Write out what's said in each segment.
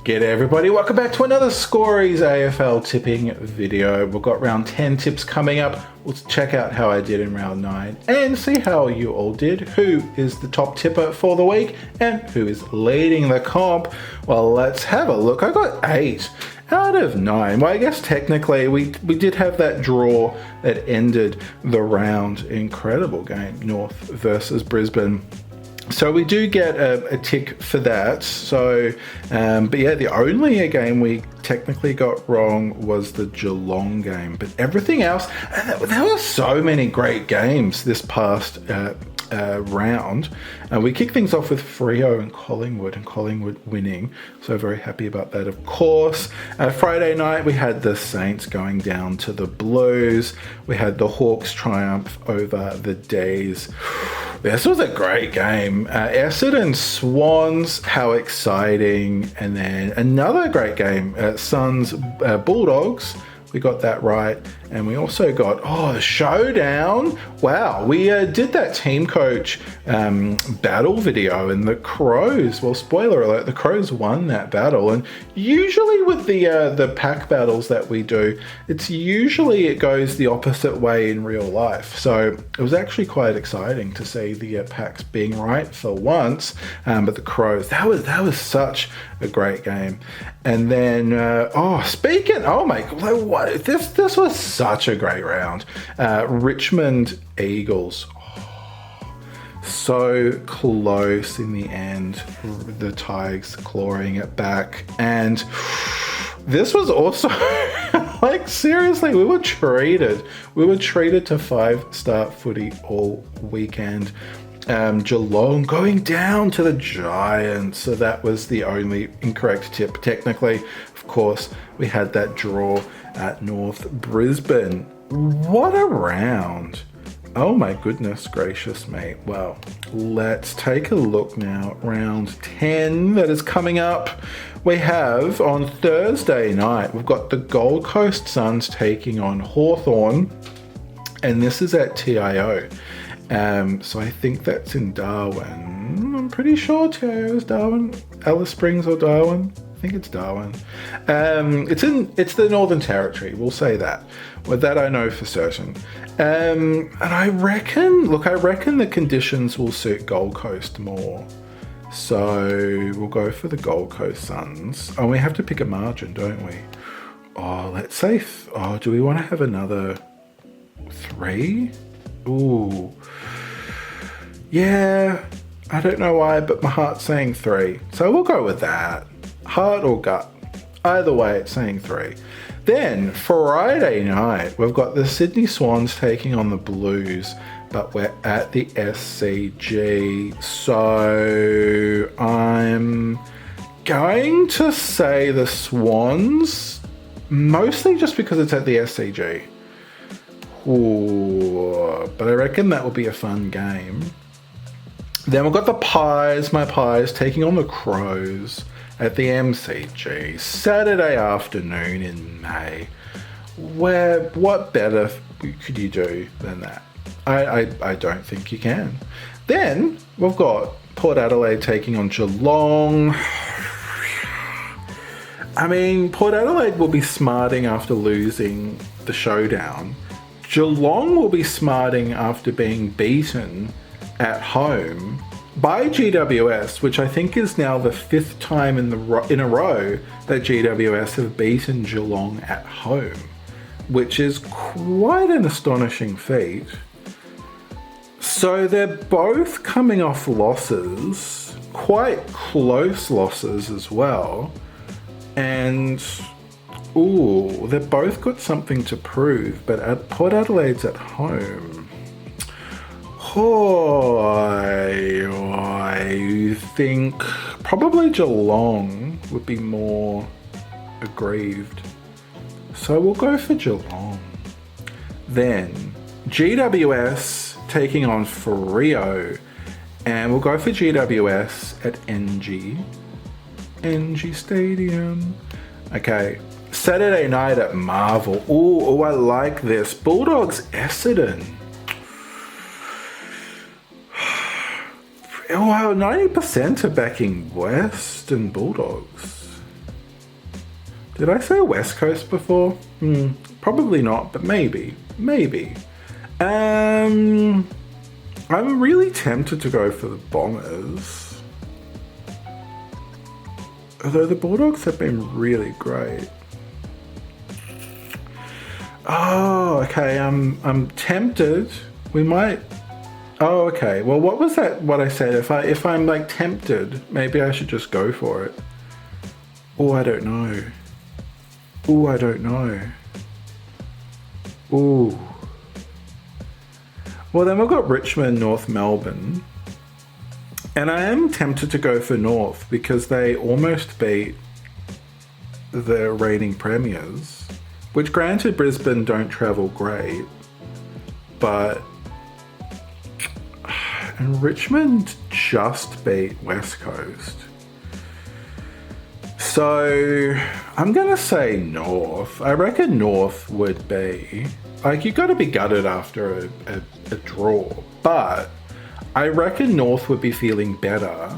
G'day everybody, welcome back to another Scorey's AFL tipping video. We've got round 10 tips coming up. Let's check out how I did in round 9 and see how you all did. Who is the top tipper for the week and who is leading the comp? Well, let's have a look. I got 8 out of 9. Well, I guess technically we did have that draw that ended the round. Incredible game, North versus Brisbane. So we do get a tick for that. So, but yeah, the only game we technically got wrong was the Geelong game. But everything else, there were so many great games this past round. We kicked things off with Freo and Collingwood winning. So very happy about that, of course. Friday night, we had the Saints going down to the Blues. We had the Hawks triumph over the Days. This was a great game. Essendon Swans, how exciting. And then another great game, Suns Bulldogs. We got that right. And we also got, the showdown. Wow, we did that team coach battle video and the Crows, well, spoiler alert, the Crows won that battle. And usually with the pack battles that we do, it goes the opposite way in real life. So it was actually quite exciting to see the packs being right for once. But the Crows, that was such a great game. And then, this was such a great round. Richmond Eagles. So close in the end. The Tigers clawing it back. And this was also, like, seriously, we were treated to 5-star footy all weekend. Geelong going down to the Giants. So that was the only incorrect tip. Technically, of course, we had that draw at North Brisbane. What a round. Oh my goodness gracious, mate. Well, let's take a look now. Round 10 that is coming up. We have on Thursday night, we've got the Gold Coast Suns taking on Hawthorn. And this is at TIO. So I think that's in Darwin. I'm pretty sure TIO is Darwin. Alice Springs or Darwin. I think it's Darwin. It's the Northern Territory, we'll say that. Well, that I know for certain. And I reckon the conditions will suit Gold Coast more. So we'll go for the Gold Coast Suns. Oh, we have to pick a margin, don't we? Oh, let's say, do we want to have another 3? Ooh. Yeah, I don't know why, but my heart's saying 3. So we'll go with that. Heart or gut. Either way, it's saying 3. Then, Friday night, we've got the Sydney Swans taking on the Blues, but we're at the SCG. So, I'm going to say the Swans, mostly just because it's at the SCG. Ooh, but I reckon that will be a fun game. Then we've got the Pies, my Pies, taking on the Crows at the MCG, Saturday afternoon in May. What better could you do than that? I don't think you can. Then we've got Port Adelaide taking on Geelong. I mean, Port Adelaide will be smarting after losing the showdown. Geelong will be smarting after being beaten at home by GWS, which I think is now the 5th time in a row that GWS have beaten Geelong at home, which is quite an astonishing feat. So they're both coming off losses, quite close losses as well, and they've both got something to prove, but at Port Adelaide's at home. I think probably Geelong would be more aggrieved. So we'll go for Geelong. Then GWS taking on Freo, and we'll go for GWS at NG Stadium. Okay, Saturday night at Marvel. Oh, I like this. Bulldogs Essendon. Oh, wow, 90% are backing Western Bulldogs. Did I say West Coast before? Probably not, but maybe. I'm really tempted to go for the Bombers. Although the Bulldogs have been really great. Oh, okay, I'm tempted. We might... Oh, okay. Well, what was that, what I said? If I'm like tempted, maybe I should just go for it. Oh, I don't know. Ooh. Well, then we've got Richmond, North Melbourne. And I am tempted to go for North because they almost beat the reigning premiers. Which, granted, Brisbane don't travel great. But... And Richmond just beat West Coast. So I'm gonna say North. I reckon North would be, like, you gotta be gutted after a draw, but I reckon North would be feeling better.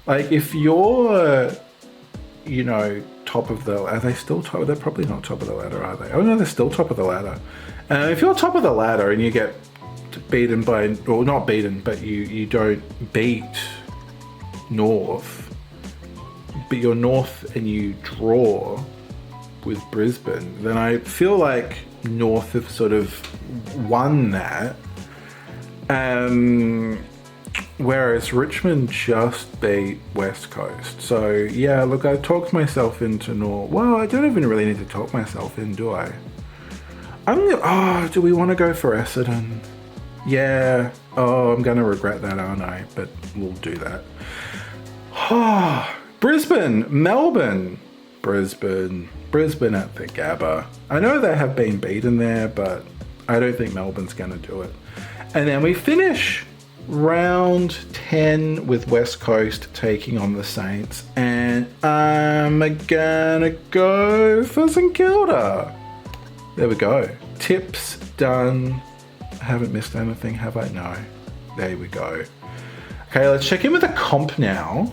Like, if you're, you know, top of the, are they still top? They're probably not top of the ladder, are they? Oh no, they're still top of the ladder. If you're top of the ladder and you get beaten by, or not beaten, but you don't beat North, but you're North and you draw with Brisbane, then I feel like North have sort of won that. Whereas Richmond just beat West Coast. So yeah, look, I talked myself into North. Well, I don't even really need to talk myself in, do I? Do we want to go for Essendon? Yeah. Oh, I'm going to regret that, aren't I? But we'll do that. Brisbane, Melbourne. Brisbane at the Gabba. I know they have been beaten there, but I don't think Melbourne's going to do it. And then we finish round 10 with West Coast taking on the Saints. And I'm going to go for St Kilda. There we go. Tips done. I haven't missed anything, have I? No. There we go. Okay, let's check in with the comp now.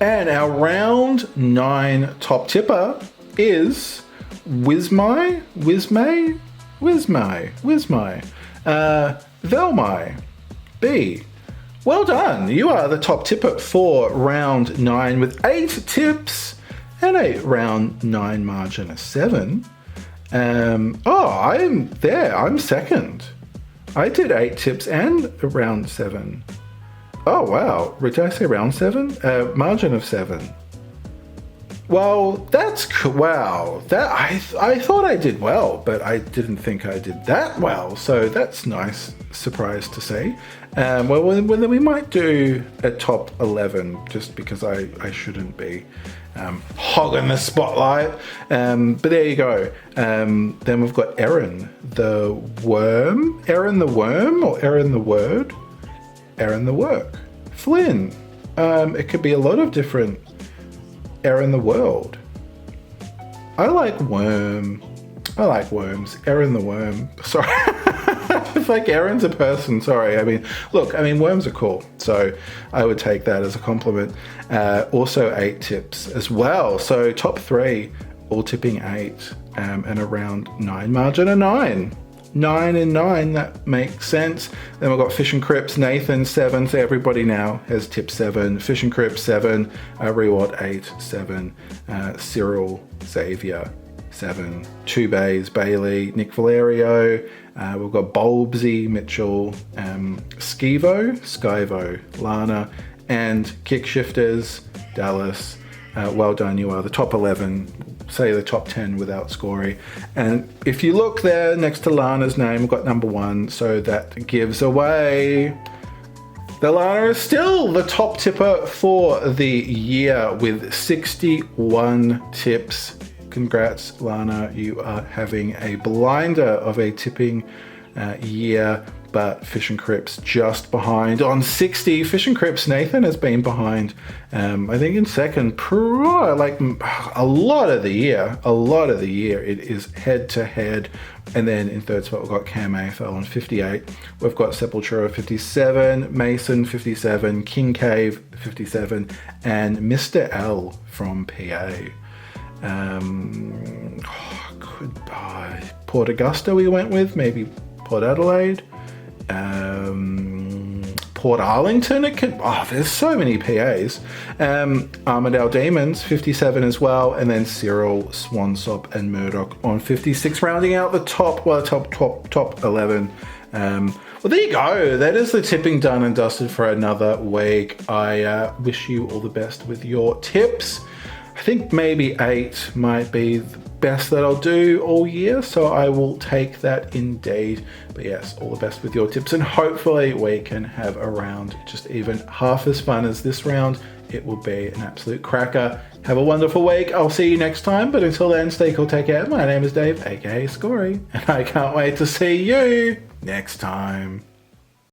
And our round 9 top tipper is Velmai. B. Well done. You are the top tipper for round 9 with 8 tips and a round 9 margin of 7. I'm there. I'm second. I did 8 tips and round 7. Oh, wow. Did I say round 7? Margin of 7. Well, that's wow. That I thought I did well, but I didn't think I did that well. So that's nice surprise to see. Well, then we might do a top 11 just because I shouldn't be hogging the spotlight. But there you go. Then we've got Erin the Worm. Erin the Worm or Erin the Word? Erin the Work. Flynn. It could be a lot of different Erin the World. I like worms. Erin the Worm. Sorry. It's like Erin's a person. Sorry. I mean, look, worms are cool. So I would take that as a compliment. Also 8 tips as well. So top 3, all tipping 8 and around 9 margin of 9. 9 and 9, that makes sense. Then we've got Fish and Crips, Nathan 7, so everybody now has tip 7. Fish and Crips 7, Reward 8, 7, Cyril, Xavier 7, Two Bays, Bailey, Nick Valerio, we've got Bulbsy, Mitchell, Skyvo, Lana, and Kickshifters, Dallas. Well done, you are the top 11. Say the top 10 without Scorey. And if you look there next to Lana's name, we've got number 1, so that gives away that Lana is still the top tipper for the year with 61 tips. Congrats, Lana. You are having a blinder of a tipping year, but Fish and Crips just behind on 60. Fish and Crips, Nathan has been behind, I think in second, like a lot of the year. It is head to head. And then in third spot, we've got Cam AFL on 58. We've got Sepultura 57, Mason 57, King Cave 57, and Mr. L from PA. Port Augusta we went with, maybe Port Adelaide. Port Arlington, there's so many PAs. Armidale Demons, 57 as well, and then Cyril, Swansop, and Murdoch on 56, rounding out the top 11. Well, there you go. That is the tipping done and dusted for another week. I wish you all the best with your tips. I think maybe 8 might be the best that I'll do all year, so I will take that indeed. But yes, all the best with your tips, and hopefully we can have a round just even half as fun as this round. It will be an absolute cracker. Have a wonderful week. I'll see you next time, but until then, stay cool, take care. My name is Dave, aka Scorey, and I can't wait to see you next time.